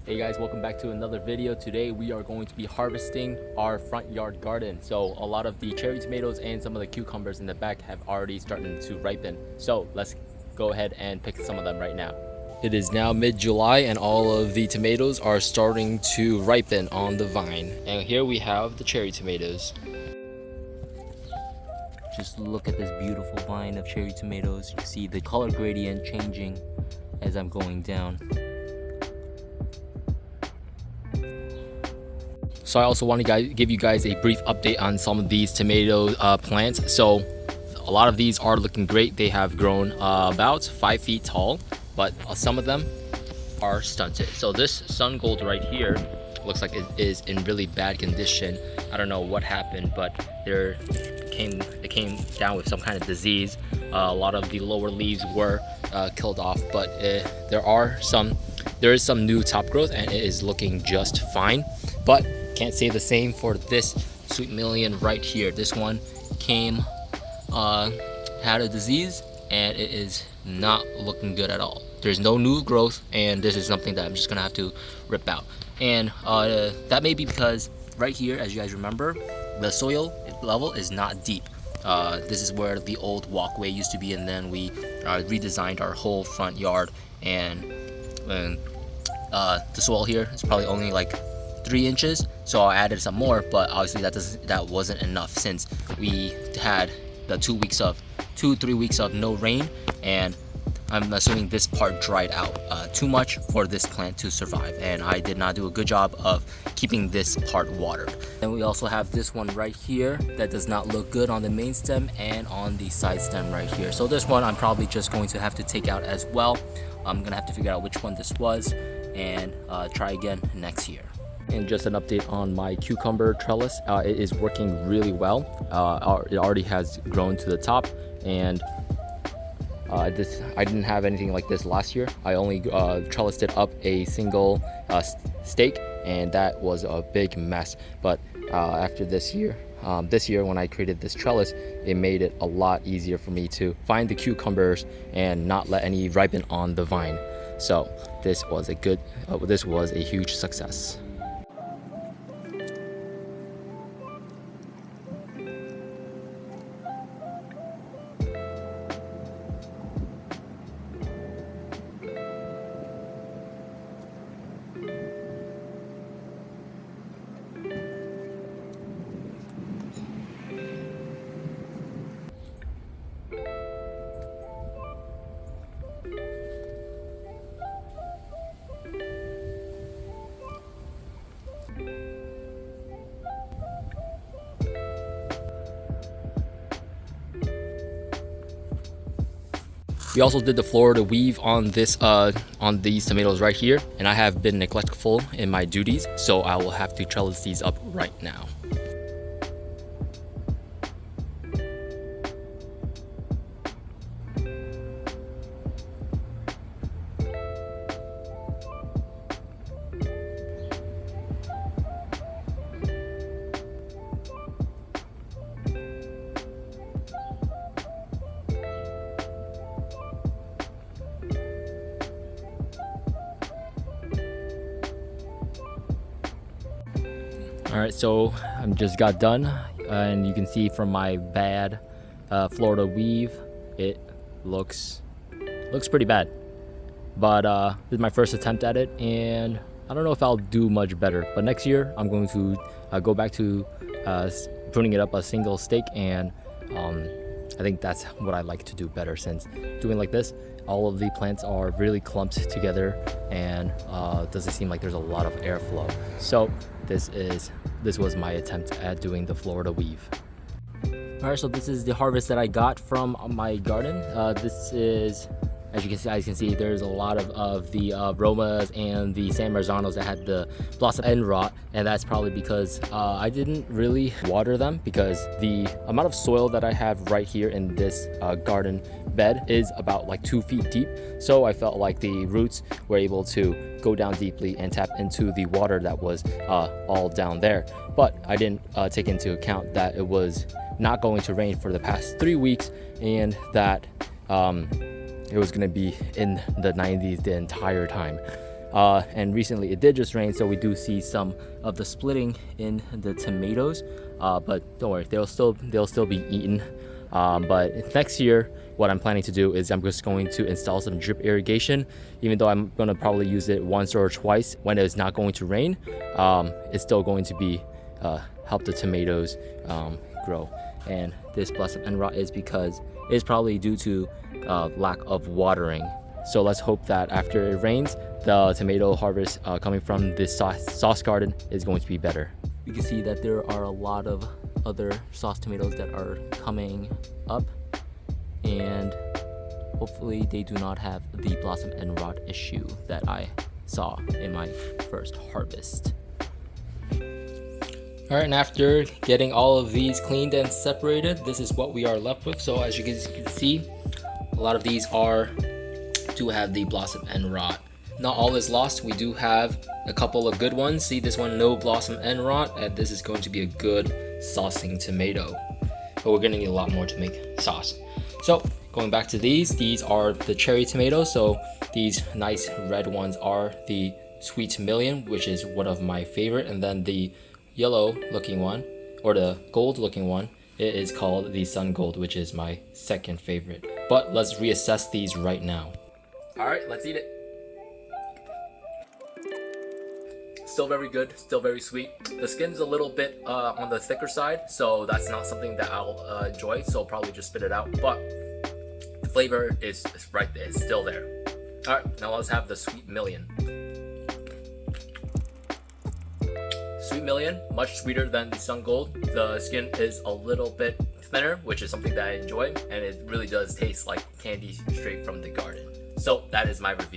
Hey guys, welcome back to another video. Today we are going to be harvesting our front yard garden. So a lot of the cherry tomatoes and some of the cucumbers in the back have already started to ripen. So let's go ahead and pick some of them right now. It is now mid-July and all of the tomatoes are starting to ripen on the vine. And here we have the cherry tomatoes. Just look at this beautiful vine of cherry tomatoes. You see the color gradient changing as I'm going down. So I also want to give you guys a brief update on some of these tomato plants. So a lot of these are looking great. They have grown about 5 feet tall, but some of them are stunted. So this sun gold right here looks like it is in really bad condition. I don't know what happened, but it came down with some kind of disease. A lot of the lower leaves were killed off, but there is some new top growth and it is looking just fine. But can't say the same for this sweet million right here. This one had a disease and it is not looking good at all. There's no new growth, and this is something that I'm just gonna have to rip out. And that may be because right here, as you guys remember, the soil level is not deep. This is where the old walkway used to be, and then we redesigned our whole front yard, and the soil here is probably only like 3 inches, so I added some more, but obviously that wasn't enough since we had the 2-3 weeks of no rain, and I'm assuming this part dried out too much for this plant to survive, and I did not do a good job of keeping this part watered. And we also have this one right here that does not look good on the main stem and on the side stem right here. So this one I'm probably just going to have to take out as well. I'm gonna have to figure out which one this was and try again next year. And just an update on my cucumber trellis. It is working really well. It already has grown to the top, and I didn't have anything like this last year. I only trellised it up a single stake, and that was a big mess. But after this year when I created this trellis, it made it a lot easier for me to find the cucumbers and not let any ripen on the vine. So this was a huge success. We also did the Florida weave on these tomatoes right here, and I have been neglectful in my duties, so I will have to trellis these up right now. All right, so I just got done, and you can see from my bad Florida weave, it looks pretty bad. But this is my first attempt at it, and I don't know if I'll do much better. But next year, I'm going to go back to pruning it up a single stake, and I think that's what I like to do better, since doing like this, all of the plants are really clumped together, and doesn't seem like there's a lot of airflow. So this was my attempt at doing the Florida weave. All right, so this is the harvest that I got from my garden. This is, as you can see, there's a lot of the Romas and the San Marzanos that had the blossom end rot, and that's probably because I didn't really water them, because the amount of soil that I have right here in this garden bed is about like 2 feet deep. So I felt like the roots were able to go down deeply and tap into the water that was all down there. But I didn't take into account that it was not going to rain for the past 3 weeks, and that it was going to be in the 90s the entire time. and recently it did just rain, so we do see some of the splitting in the tomatoes, but don't worry, they'll still be eaten. But next year, what I'm planning to do is I'm just going to install some drip irrigation. Even though I'm going to probably use it once or twice when it's not going to rain, it's still going to be help the tomatoes grow. And this blossom end rot is because it's probably due to lack of watering. So let's hope that after it rains, the tomato harvest coming from this sauce garden is going to be better. You can see that there are a lot of other sauce tomatoes that are coming up, and hopefully they do not have the blossom end rot issue that I saw in my first harvest. All right, and after getting all of these cleaned and separated, this is what we are left with. So as you can see, a lot of these do have the blossom end rot. Not all is lost. We do have a couple of good ones. See this one, no blossom end rot, and this is going to be a good saucing tomato. But we're gonna need a lot more to make sauce. So going back to these are the cherry tomatoes. So these nice red ones are the Sweet Million, which is one of my favorite. And then the yellow looking one, or the gold looking one, it is called the Sun Gold, which is my second favorite. But let's reassess these right now. All right, let's eat it. Still very good, still very sweet. The skin's a little bit on the thicker side, so that's not something that I'll enjoy, so I'll probably just spit it out. But the flavor is right there, it's still there. All right, now let's have the Sweet Million. Sweet Million, much sweeter than the Sun Gold. The skin is a little bit thinner, which is something that I enjoy, and it really does taste like candy straight from the garden. So that is my review.